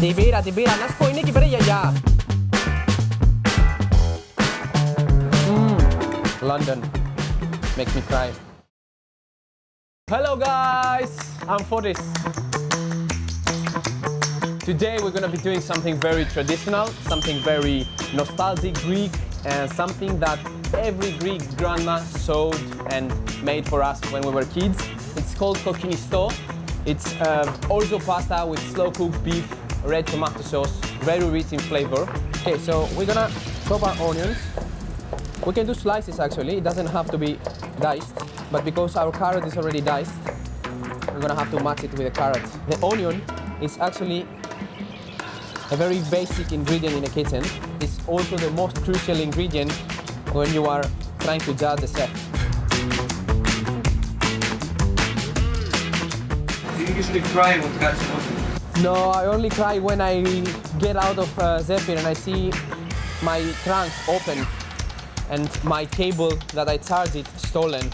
Ti pira, na spojniki bërja ja. London makes me cry. Hello guys, I'm Fotios. Today we're gonna be doing something very traditional, something very nostalgic Greek, and something that every Greek grandma sewed and made for us when we were kids. It's called Kokkinisto. It's Orzo pasta with slow-cooked beef, red tomato sauce, very rich in flavor. Okay, so we're gonna chop our onions. We can do slices actually, it doesn't have to be diced, but because our carrot is already diced, we're gonna have to match it with the carrot. The onion is actually a very basic ingredient in a kitchen. It's also the most crucial ingredient when you are trying to judge the chef. Do you usually cry when you catch onion? No, I only cry when I get out of Zephyr and I see my trunk open and my cable that I charge it stolen,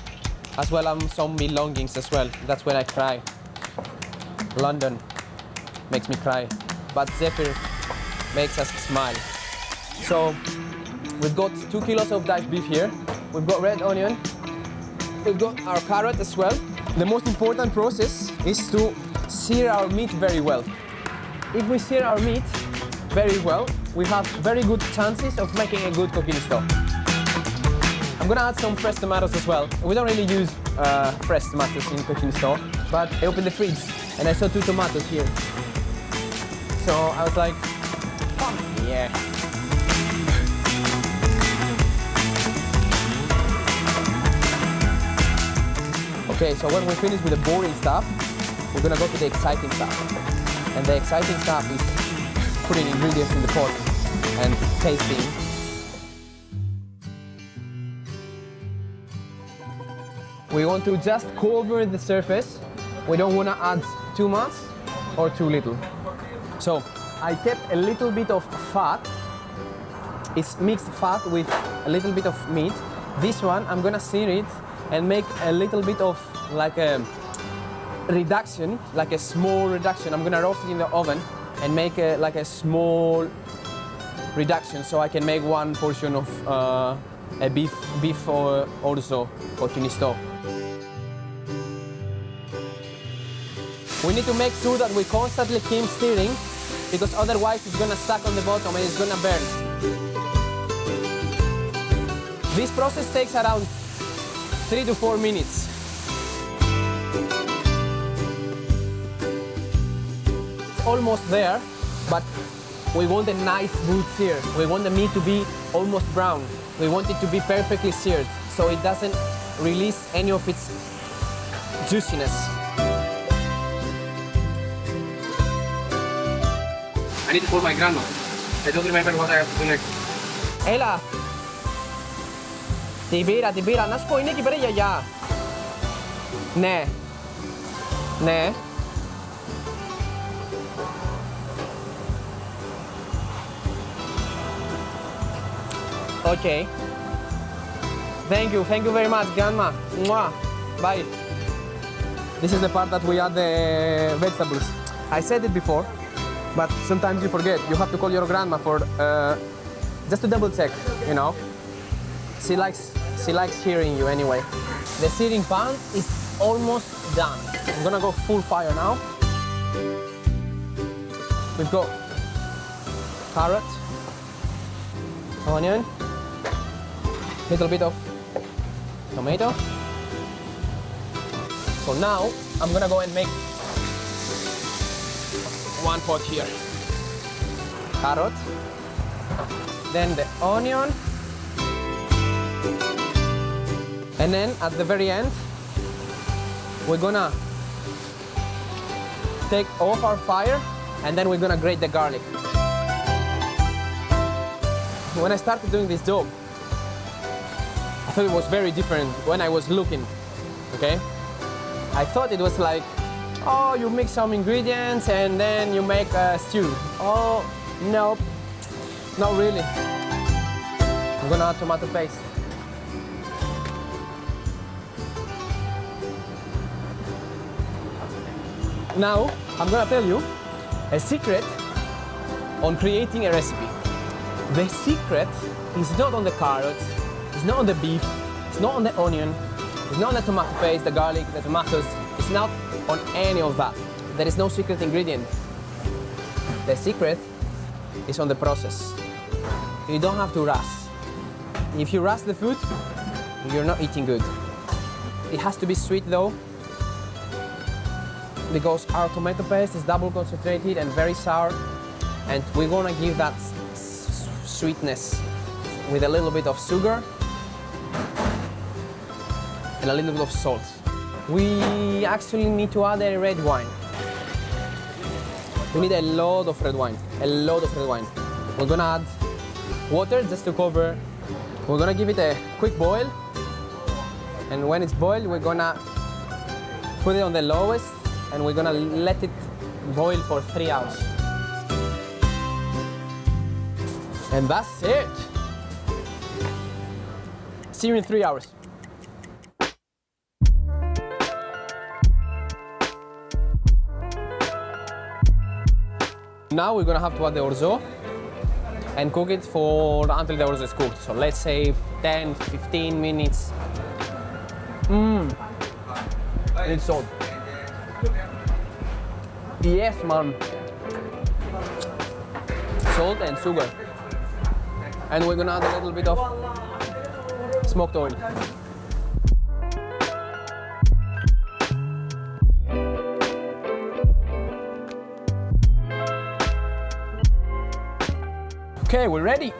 as well as some belongings as well. That's when I cry. London makes me cry, but Zephyr makes us smile. So we've got 2 kilos of diced beef here. We've got red onion. We've got our carrot as well. The most important process is to sear our meat very well. If we sear our meat very well, we have very good chances of making a good Kokkinisto. I'm gonna add some fresh tomatoes as well. We don't really use fresh tomatoes in Kokkinisto, but I opened the fridge and I saw 2 tomatoes here. So I was like, oh, yeah. Okay, so when we finish with the boring stuff, we're gonna go to the exciting stuff. And the exciting stuff is putting ingredients in the pot and tasting. We want to just cover the surface. We don't want to add too much or too little. So I kept a little bit of fat. It's mixed fat with a little bit of meat. This one, I'm gonna sear it and make a little bit of like a reduction, like a small reduction. I'm gonna roast it in the oven and make like a small reduction so I can make one portion of a beef orzo Kokkinisto. We need to make sure that we constantly keep stirring because otherwise it's gonna stuck on the bottom and it's gonna burn. This process takes around 3 to 4 minutes. It's almost there, but we want a nice good sear. We want the meat to be almost brown. We want it to be perfectly seared so it doesn't release any of its juiciness. I need to call my grandma. I don't remember what I have to do next. Έλα. Την πήρα. Να σου πω, είναι εκεί πέρα η γιαγιά. Ναι. Ναι. Okay. Thank you very much, grandma. Mwah. Bye. This is the part that we add the vegetables. I said it before, but sometimes you forget. You have to call your grandma for just to double check, you know. She likes hearing you anyway. The searing pan is almost done. I'm gonna go full fire now. We've got carrot, onion, little bit of tomato. So now I'm gonna go and make one pot here. Carrot, then the onion, and then at the very end we're gonna take off our fire and then we're gonna grate the garlic. When I started doing this job, I thought it was very different when I was looking, okay? I thought it was like, oh, you mix some ingredients and then you make a stew. Oh, nope, not really. I'm gonna add tomato paste. Now, I'm gonna tell you a secret on creating a recipe. The secret is not on the carrots, it's not on the beef, it's not on the onion, it's not on the tomato paste, the garlic, the tomatoes, it's not on any of that. There is no secret ingredient. The secret is on the process. You don't have to rush. If you rush the food, you're not eating good. It has to be sweet though, because our tomato paste is double concentrated and very sour, and we're gonna give that sweetness with a little bit of sugar and a little bit of salt. We actually need to add a red wine. We need a lot of red wine, a lot of red wine. We're gonna add water just to cover. We're gonna give it a quick boil, and when it's boiled, we're gonna put it on the lowest, and we're gonna let it boil for 3 hours. And that's it. See you in 3 hours. Now we're gonna have to add the orzo and cook it for until the orzo is cooked. So let's say 10-15 minutes. It's salt. Yes, man. Salt and sugar. And we're gonna add a little bit of smoked oil. Okay, we're ready.